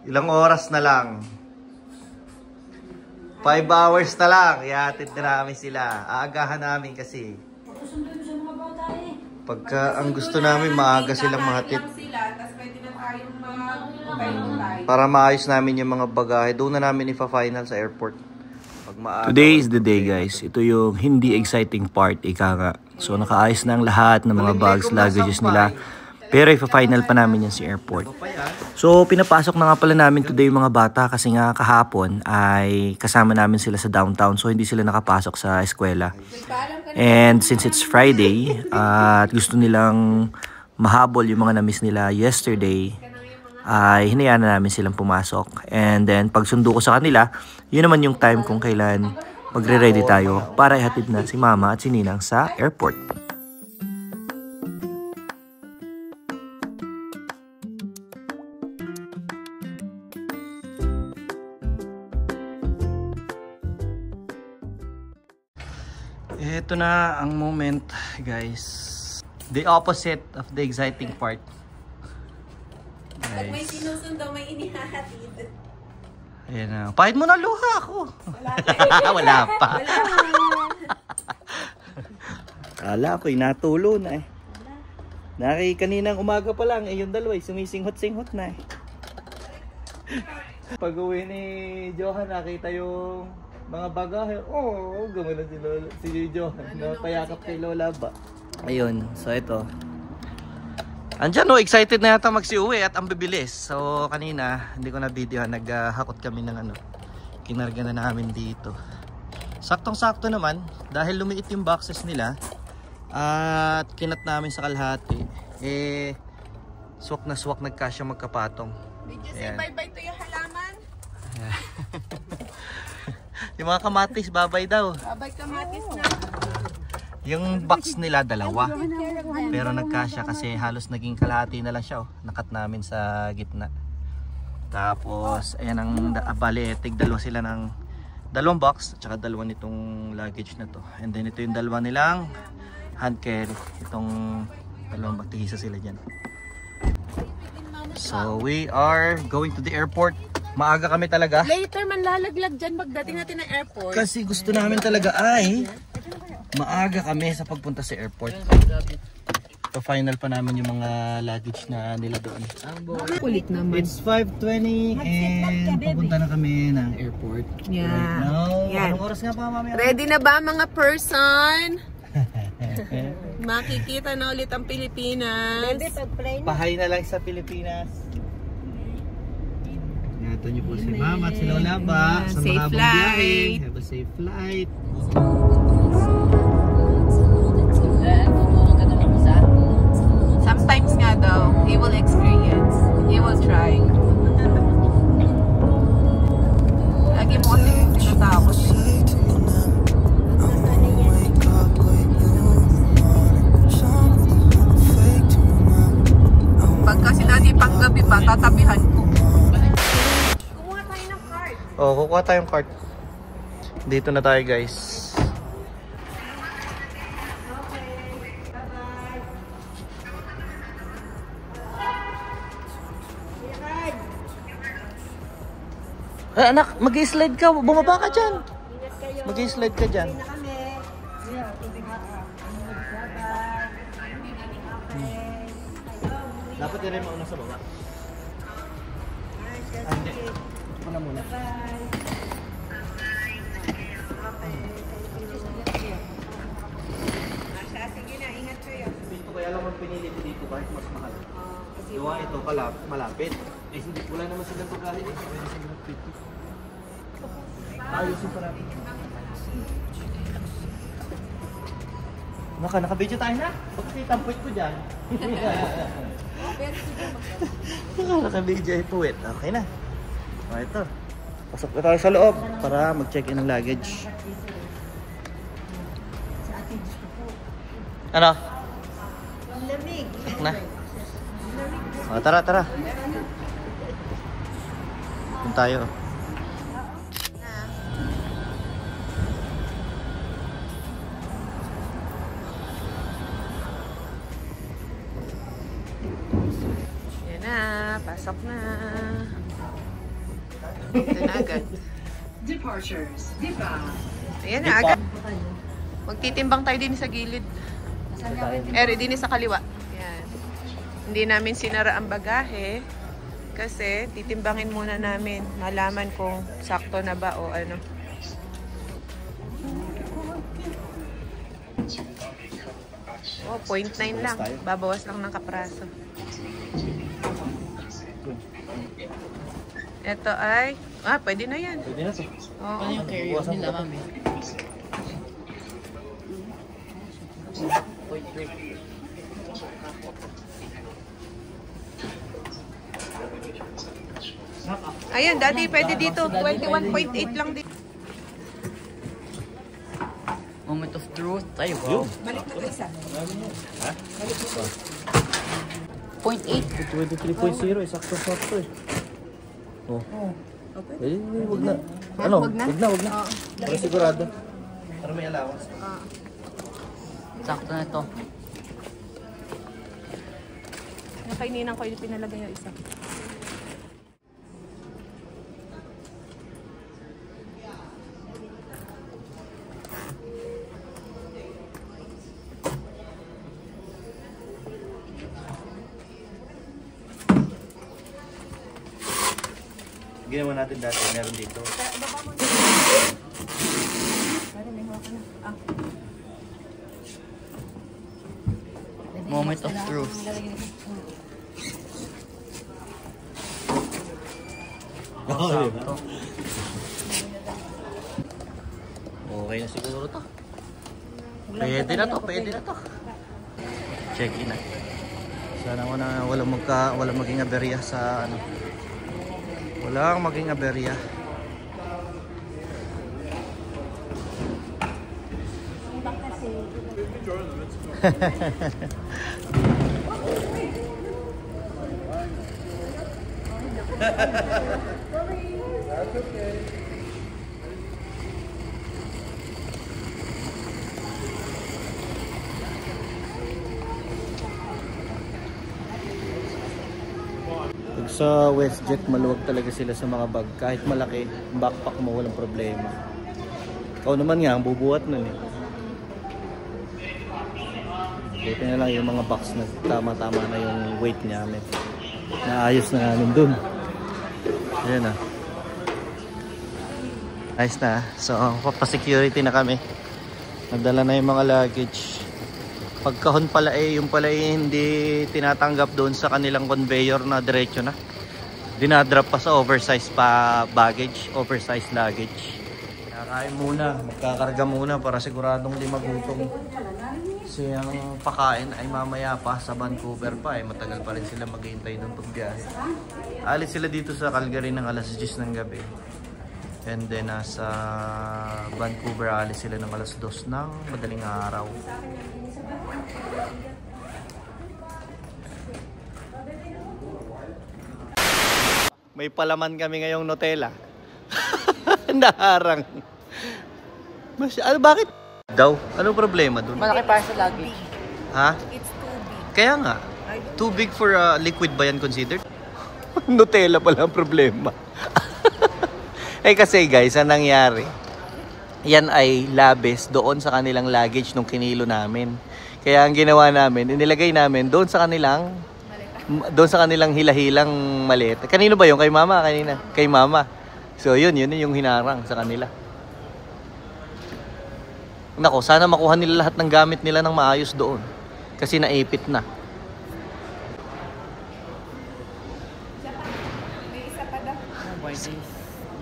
Ilang oras na lang. 5 hours na lang. Ihatid na namin sila. Aagahan namin kasi. Pagka ang gusto namin, maaga silang mahatid. Para maayos namin yung mga bagahe. Doon na namin ipa-final sa airport. Today is the day, guys. Ito yung hindi exciting part, ika nga. So nakaayos na ang lahat ng mga bags, luggages nila. Pero ipa-final pa namin yan sa airport. So pinapasok na nga pala namin today yung mga bata kasi nga kahapon ay kasama namin sila sa downtown. So hindi sila nakapasok sa eskwela. And since it's Friday at gusto nilang mahabol yung mga na-miss nila yesterday, ay hinayaan na namin silang pumasok. And then pagsundo ko sa kanila, yun naman yung time kung kailan magre-ready tayo para ihatid na si Mama at si Ninang sa airport. Ito na ang moment, guys. The opposite of the exciting part. Pag may sinusundo, may inihahatid. Ayan na. Pahit mo na luha ako. Wala pa. Kala ko'y natulo na eh. Naki kaninang umaga pa lang, yung dalawa sumisinghot-singhot na eh. Pag uwi ni Johan, nakita yung mga bagahe. Oh, gumana si Johan. Napayakap kay Lola ba? Ayun, so ito. Andyan no, excited na yata magsiuwi at ang bibilis. So kanina, hindi ko na video, naghakot kami ng ano, kinarga na namin dito. Saktong-sakto naman, dahil lumiit yung boxes nila at kinat namin sa kalahati, eh swak na swak, nagkasya magkapatong. Did you say bye-bye to yung halaman? Yung mga kamatis, babay daw. Babay kamatis na. Yung box nila dalawa, pero nagkasya kasi halos naging kalahati na lang siya. Oh. Nakat namin sa gitna. Tapos ayan ang bali, tig-dalawa sila ng dalawang box at saka dalawa nitong luggage na to. And then ito yung dalawa nilang hand carry. Itong dalawang bagtihisa sila dyan. So we are going to the airport. Maaga kami talaga. Later man lalaglag dyan pagdating natin ng airport. Kasi gusto namin talaga ay maaga kami sa pagpunta sa airport. So final pa namin yung mga luggage na nila doon. Kulit naman. It's 5:20 and papunta na kami ng airport. Yeah. Right now. Yan. Anong oras nga pa, Mami? Ready na ba mga person? Makikita na ulit ang Pilipinas. Pahay na lang sa Pilipinas. Ito niyo po si Mama at si Lola ba? Sa Safe mahabang flight. biyahe. Have a safe flight. Sometimes nga daw, he will experience. He will try. Lagi mo kasi tinatakot. Pagka sinabi pang gabi pa, tatabihan ko. Kumuha tayo ng card. Oh, kukuha tayong card. Dito na tayo, guys. Anak, mag-slide ka. Bumaba ka dyan. Mag-slide ka dyan. Dapat i-rem mauna sa baba. Hindi. Muna muna. Sige na, ingat kayo. Dito kaya lang pinili ko dito kahit mas mahal. Gawa ito malapit. Eh, hindi wala naman silang pagkain eh. Pwede silang pito. Ayusin pa natin. Naka-video tayo na? Bakit itampit ko dyan? Naka-video ay puwit. Okay na. O ito. Pasok na tayo sa loob para mag-check-in ng luggage. Ano? Lamig. Na. O, tara, tara. Doon tayo. Yan na, pasok na. Ito na agad. Departures. Diba? Ayan na agad. Magtitimbang tayo din sa gilid. Din sa kaliwa. Ayan. Hindi namin sinara ang bagahe. Kasi titimbangin muna namin. Malaman kung sakto na ba o ano. Oh, 0.9 lang. Babawas lang ng kapraso. Ito ay... pwede na yan. Pwede na to. Oo. Ano yung carry-on nila, mami? Ayan, daddy, pwede dito. 21.8 lang dito. Moment of truth. Ay, wow. Balik mo isa. Ha? 0.8. 23.0 sakto-sakto eh. Oh. Eh, wag na. Ano? Wag na? Wag na. Para sigurado. Para may allowance. Sakto na ito. Nakaininang ko yung pinalagay yung isa. Ginawa natin dati, meron dito. Moment of truth. Sakto. Okay na siguro to. Pwede na to, pwede na to. Check in na. Sana walang maging aberya sa ano. Walang maging aberya. Pag sa WestJet, maluwag talaga sila sa mga bag. Kahit malaki, backpack mo, walang problema. Ikaw naman nga, ang bubuhat nun eh. Buti na lang yung mga box na tama-tama na yung weight niya. Naayos na namin dun. Ayan na. Ayos na. So, papasecurity na kami. Nagdala na yung mga luggage. Pagkahon pala yung pala hindi tinatanggap doon sa kanilang conveyor na diretso na. Dinadrop pa sa oversized baggage, oversized luggage. Kakain muna, magkakarga muna para siguradong di magutong. Siyang pakain ay mamaya pa sa Vancouver pa matagal pa rin sila maghihintay ng pagbiyahe. Alis sila dito sa Calgary ng alas 10 ng gabi. And then sa Vancouver alis sila ng alas 2 ng madaling araw. May palaman kami ngayong Nutella. Naharang. Ano, bakit? Daw? Anong problema dun? Malaki para sa luggage. Ha? It's too big. Kaya nga. Too big for liquid ba yan considered? Nutella pala ang problema. Eh kasi guys, anong nangyari? Yan ay labis doon sa kanilang luggage nung kinilo namin. Kaya ang ginawa namin, inilagay namin doon sa kanilang hilahilang maliit. Kanino ba yun? Kay mama? Kanina? Kay mama. So yun yung hinarang sa kanila. Nako, sana makuha nila lahat ng gamit nila ng maayos doon. Kasi naipit na. May isa pa daw. Why this?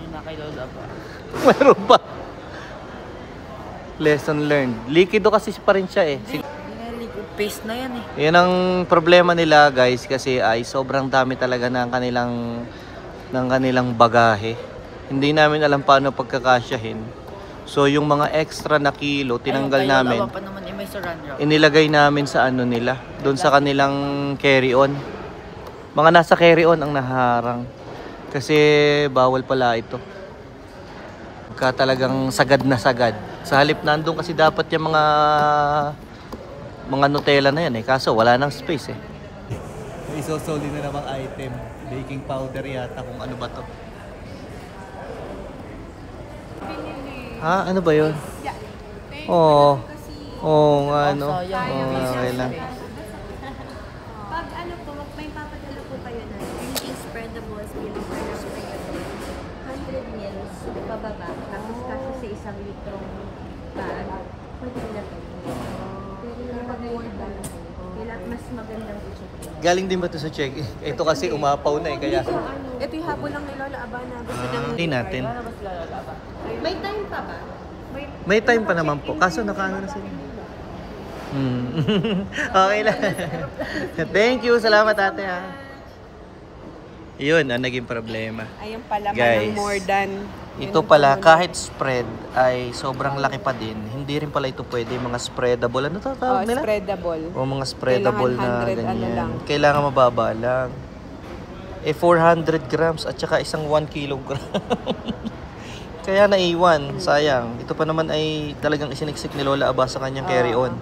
Yung na kay Lola pa. Meron pa. Lesson learned. Likido kasi pa rin siya eh. Paste na yan eh. Yan ang problema nila guys kasi ay sobrang dami talaga ng kanilang bagahe. Hindi namin alam paano pagkakasyahin. So yung mga extra na kilo tinanggal namin. Pa naman, may surrender. Inilagay namin sa ano nila, doon sa kanilang carry-on. Mga nasa carry-on ang naharang. Kasi bawal pala ito. Pagka talagang sagad na sagad. Sa halip nandun kasi dapat yung mga Nutella na yan eh. Kaso wala nang space eh. Isosoli na namang item. Baking powder yata kung ano ba to. binili. Ha? Ano ba yun? Oo. Oo nga, no? Oo, okay lang. Pag ano po, may papadala po kayo na drinking spreadables bilang para sa kayo. 100 mils pababa. Tapos kasi sa isang litrong bag, pwede na po. Pero yung pag-word ba lang po, kailangan mas magandang i-check. Galing din ba ito sa check? Ito kasi umapaw na eh, kaya... Ito yung habol ng kay Lola Abana. Gusto nang Hindi natin. May time pa ba? May time pa naman po. Kaso nakaano na sila. Okay lang. Thank you. Salamat ate ha. Yun ang naging problema. Ayun pala Guys, ng more than. Ito pala, kahit spread ay sobrang laki pa din. Hindi rin pala ito pwede. Mga spreadable. Ano ito tawag nila? Spreadable. O mga spreadable Kailangan na 100 ano ganyan. lang. Kailangan mababa lang. 400 grams at saka isang 1 kilogram. Kaya naiwan, sayang. Ito pa naman ay talagang isiniksik ni Lola Aba sa kanyang carry-on.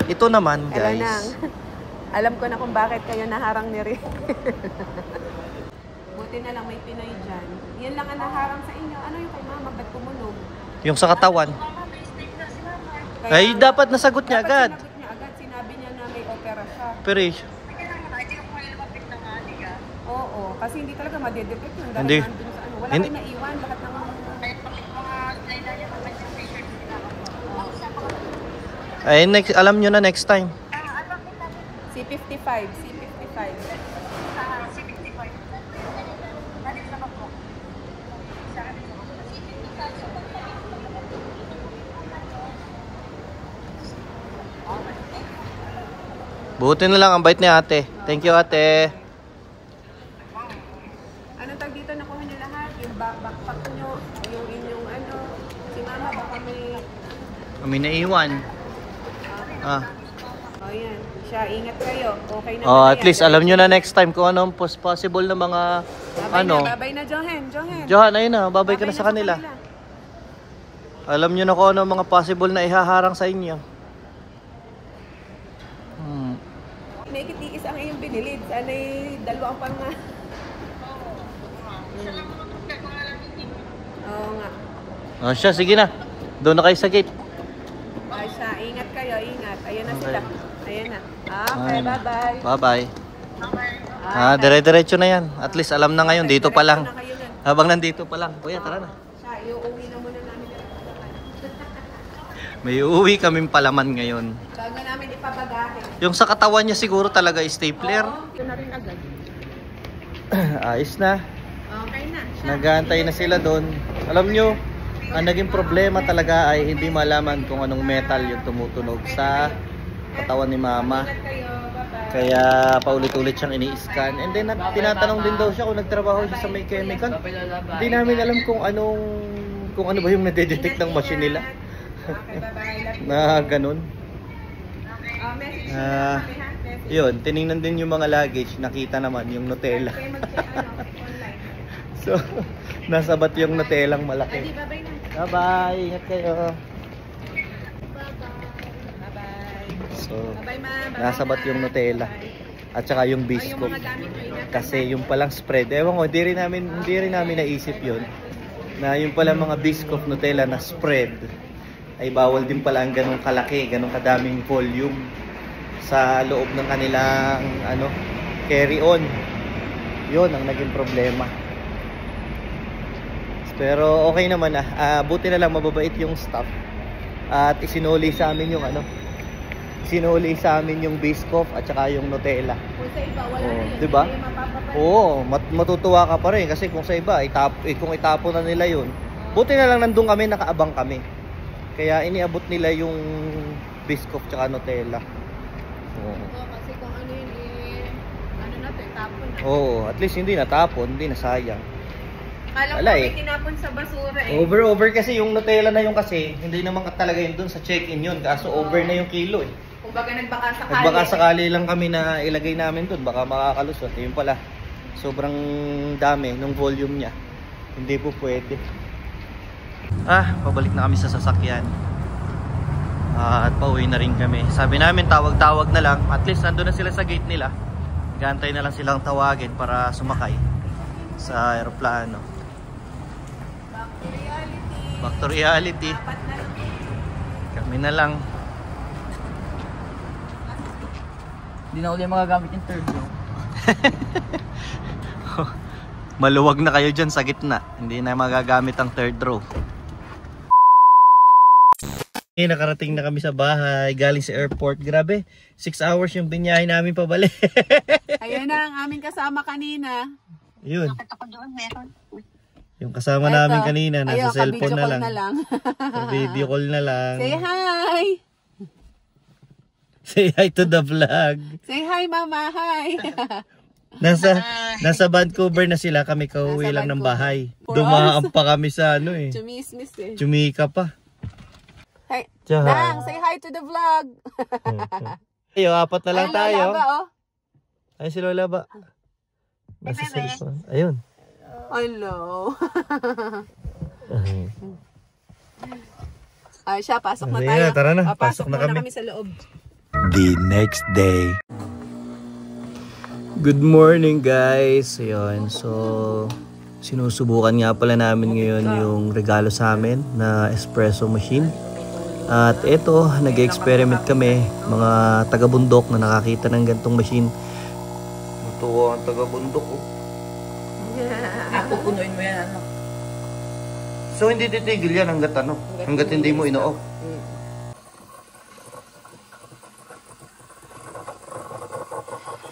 Ito naman, guys. Alam ko na kung bakit kayo naharang ni Rick. Buti na lang may Pinoy dyan. Yan lang ang naharang sa inyo. Ano yung kay mama? Ba't tumunog? Yung sa katawan. Kaya, Ay, dapat nasagot niya agad. Sinagot niya agad. Sinabi niya na may opera siya. Operation. Oo. Kasi hindi talaga madedetect yun. Dahil Hindi. nandun sa ano. Wala Hindi. kayo naiwan. Lahat ng Ay, next, alam nyo na next time. C55. C55. Buti na lang ang bait ni ate. Thank you ate. Ano tag dito nakuha niyo lahat? Yung backpack niyo, yung inyong ano, si mama baka may... Kami naiwan. Ah. Oh yan, siya ingat kayo. Okay na. Oh, at least alam nyo na next time kung anong possible na mga Babay na Johan. Johan, ayun na, babay ka na sa kanila. Alam nyo na kung ano mga possible na ihaharang sa inyo. Naikit-ikis ang iyong binilid. Sana'y dalawang pang nga. Oo nga. Oh, siya, sige na. Doon na kayo sa gate. Ay siya, ingat kayo, ingat. Ayun na Okay. sila. Ayun na. Okay, bye-bye. Bye-bye. Ah, dire-diretso na yan. At least alam na ngayon, dito pa lang. Na kayo nun. Habang nandito pa lang. Kuya, tara na. Siya, iuwi na muna namin. May uuwi kaming palaman ngayon. Bago namin ipabagahe. Yung sa katawan niya siguro talaga stapler. Ito na rin agad. Ayos na. Okay na. Nag-aantay na sila doon. Alam nyo, ang naging problema talaga ay hindi malaman kung anong metal yung tumutunog sa katawan ni mama. Kaya paulit-ulit siyang ini-scan. And then tinatanong din daw siya kung nagtrabaho siya sa may chemical. Hindi namin alam kung ano ba yung nade-detect ng machine nila. Na ganun. Yun, tiningnan din yung mga luggage. Nakita naman yung Nutella. So, nasabat yung Nutellang malaki. Bye-bye. Ingat kayo. So, nasabat yung Nutella. At saka yung biscuit. Kasi yung palang spread. Ewan ko, hindi rin namin naisip yun. Na yung palang mga biscuit Nutella na spread ay bawal din pala ang ganong kalaki, ganong kadaming volume sa loob ng kanilang carry-on. Yun ang naging problema. Pero okay naman buti na lang mababait yung staff. At isinuli sa amin yung sinuli sa amin yung biscoff at saka yung Nutella. Kung sa iba, wala na yun. 'Di ba? Hindi mapapapay. Oo, matutuwa ka pa rin kasi kung sa iba kung itapon na nila yun. Buti na lang nandun kami, nakaabang kami. Kaya iniabot nila yung biscoff at Nutella. Oo. Kasi kung ano yun tapon na. Oo, at least hindi natapon, hindi nasayang. Kala ko Wala may eh. tinapon sa basura eh. Over kasi yung Nutella na yung kasi, hindi naman talaga yun dun sa check-in yun. Kaso over na yung kilo eh. Kumbaga nagbaka sakali. Nagbaka sakali lang kami na ilagay namin dun, baka makakalusot. Yun pala, sobrang dami nung volume niya. Hindi po pwede. Pabalik na kami sa sasakyan. At pauwi na rin kami. Sabi namin tawag-tawag na lang. At least nandun na sila sa gate nila. Gantay na lang silang tawagin para sumakay sa aeroplano. Back to reality. Back to reality. Kami na lang. Hindi na ulit magagamit yung third row. Maluwag na kayo dyan sa gitna. Hindi na magagamit ang third row. Nakarating na kami sa bahay. Galing sa airport. Grabe, 6 hours yung binyahe namin pabalik. Ayan na ang aming kasama kanina. Yun. Yung kasama namin kanina, nasa cellphone na lang. Video call na lang. Say hi! Say hi to the vlog. Say hi, Mama! Hi! Nasa Vancouver na sila, kami kauwi lang ng bahay. For Dumaan pa kami sa ano eh. Chumismis eh. Chumika pa. Hi! Tiyan. Nang, say hi to the vlog! Ayo, apat na lang Ay, tayo. Lola ba, oh? Ay, si Lola ba? Nasa cellphone. Ayun. Hello! Ay, siya, pasok na Sige tayo. na, tara na. Papasok Pasok na muna kami. kami sa loob. The next day. Good morning guys. Ayun, so sinusubukan nga pala namin ngayon yung regalo sa amin na espresso machine. At ito, nag-experiment kami, mga taga-bundok na nakakita ng gantong machine. Natuwa ang taga-bundok oh. Pupunuin mo yan, ano? So hindi titigil yan hanggat ano? Hanggat hindi mo ino-off.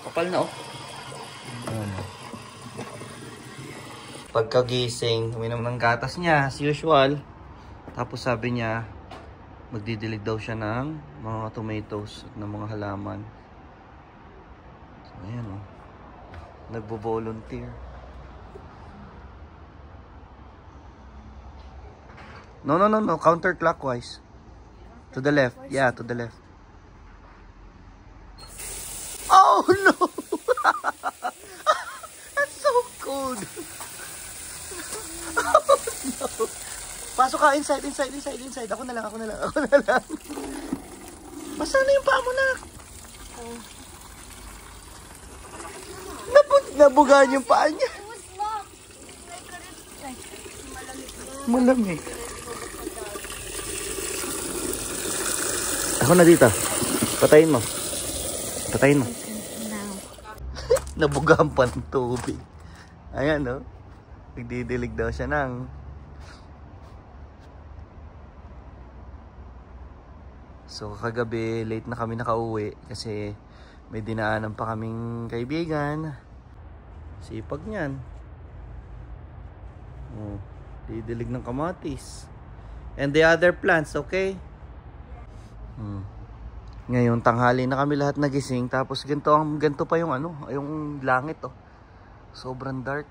Kapal na, oh. Pagkagising, uminom ng gatas niya as usual. Tapos sabi niya, magdidilig daw siya ng mga tomatoes at ng mga halaman. So ayan oh. Nagbo-volunteer. No, counterclockwise. To the left. Yeah, to the left. Oh no! That's so cold. Oh no. Pasok ka inside. Ako na lang. Basta na yung paa mo na. Nabugaan yung paa niya. Malamig. Ako na dito. Patayin mo. Nabugaan pa ng tubig. Ayan no. Nagdidilig daw siya ng so kagabi late na kami nakauwi kasi may dinaanan pa kaming kaibigan. Sipag niyan. Oh, didilig ng kamatis. And the other plants, okay? Ngayon tanghali na kami lahat nagising tapos ganito pa yung ano, yung langit oh. Sobrang dark.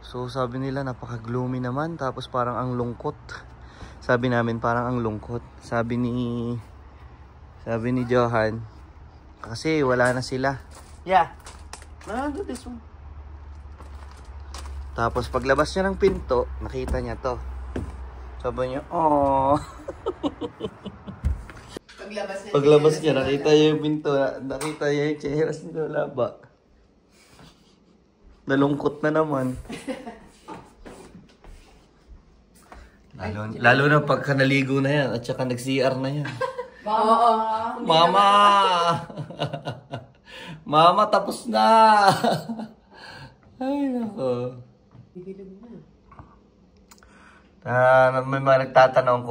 So sabi nila napaka-gloomy naman tapos parang ang lungkot. Sabi namin parang ang lungkot. Sabi ni Johan kasi wala na sila. Yeah. Do this one. Tapos paglabas niya ng pinto, nakita niya to. Sabi niya, "Oh." Paglabas niya, nakita niya yung pinto, nakita niya yung tsinelas ni Lola ba. Nalungkot na naman. Lalo na pagka naligo na yan at saka nag-CR na yan. Oo. Mama! Mama, tapos na! Ay, nako. May mga nagtatanong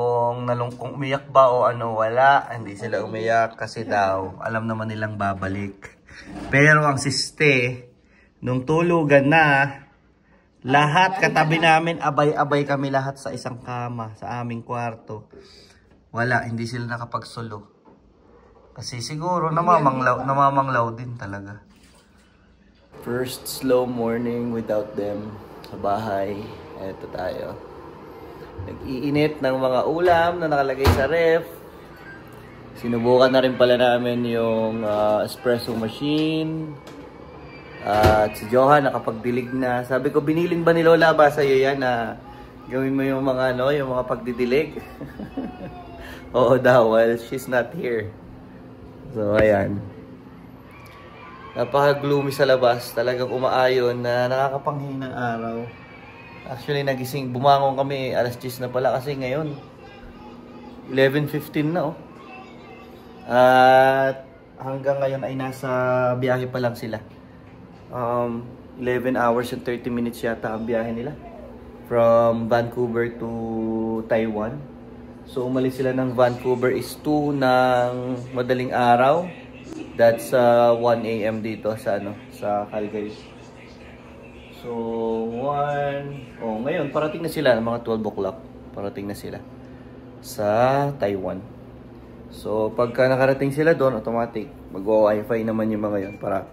kung umiyak ba o ano, wala. Hindi sila umiyak kasi daw, alam naman nilang babalik. Pero ang siste, nung tulugan na, lahat katabi namin, abay-abay kami lahat sa isang kama, sa aming kwarto. Wala, hindi sila nakapagsolo. Kasi siguro namamanglaw din talaga. First slow morning without them sa bahay. Eto tayo. Nag-iinit ng mga ulam na nakalagay sa ref. Sinubukan na rin pala namin yung espresso machine. At si Johan nakapagdilig na. Sabi ko, biniling ba ni Lola ba sa'yo yan na gawin mo yung mga yung mga pagdidilig? Oo daw, well, she's not here. So, ayan. Napaka-gloomy sa labas. Talagang umaayon na nakakapanghinang araw. Actually, bumangon kami alas 10 na pala kasi ngayon 11:15 na oh. At hanggang ngayon ay nasa biyahe pa lang sila. 11 hours and 30 minutes yata ang biyahe nila from Vancouver to Taiwan. So umalis sila ng Vancouver is 2 ng madaling araw. That's 1 AM dito sa sa Calgary. So ngayon parating na sila mga 12 o'clock. Parating na sila sa Taiwan. So pagka nakarating sila doon, automatic mag-Wi-Fi naman yung mga yon para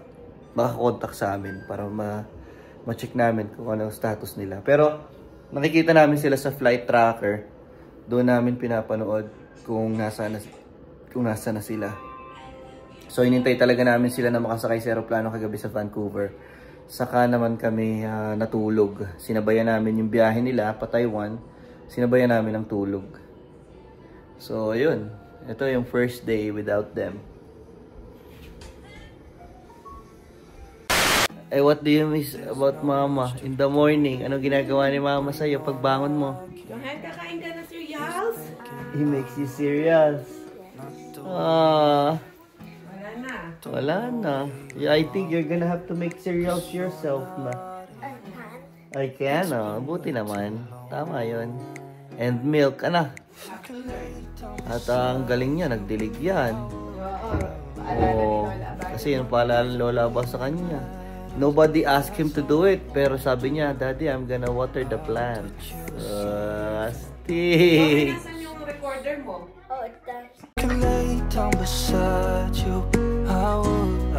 makakontak sa amin para ma-check namin kung ano ang status nila. Pero nakikita namin sila sa flight tracker. Doon namin pinapanood kung nasa na sila. So inintay talaga namin sila na makasakay sa aeroplano kagabi sa Vancouver. Saka naman kami natulog. Sinabayan namin yung biyahe nila pa Taiwan. Sinabayan namin ang tulog. So ayun, ito yung first day without them. What do you miss about mama in the morning? Ano ginagawa ni mama sa'yo pagbangon mo? Johan, kakain ka na cereals? He makes you cereals. Wala na. Yeah, I think you're gonna have to make cereals yourself na. I can, buti naman. Tama yun. And milk, At ang galing niya, nagdilig yan. Kasi yun pala lola ba sa kanya. Nobody asked him to do it, pero sabi niya, Daddy, I'm gonna water the plants. Astig! Nasaan yung recorder mo? Oh, that's... Lay down beside you, I would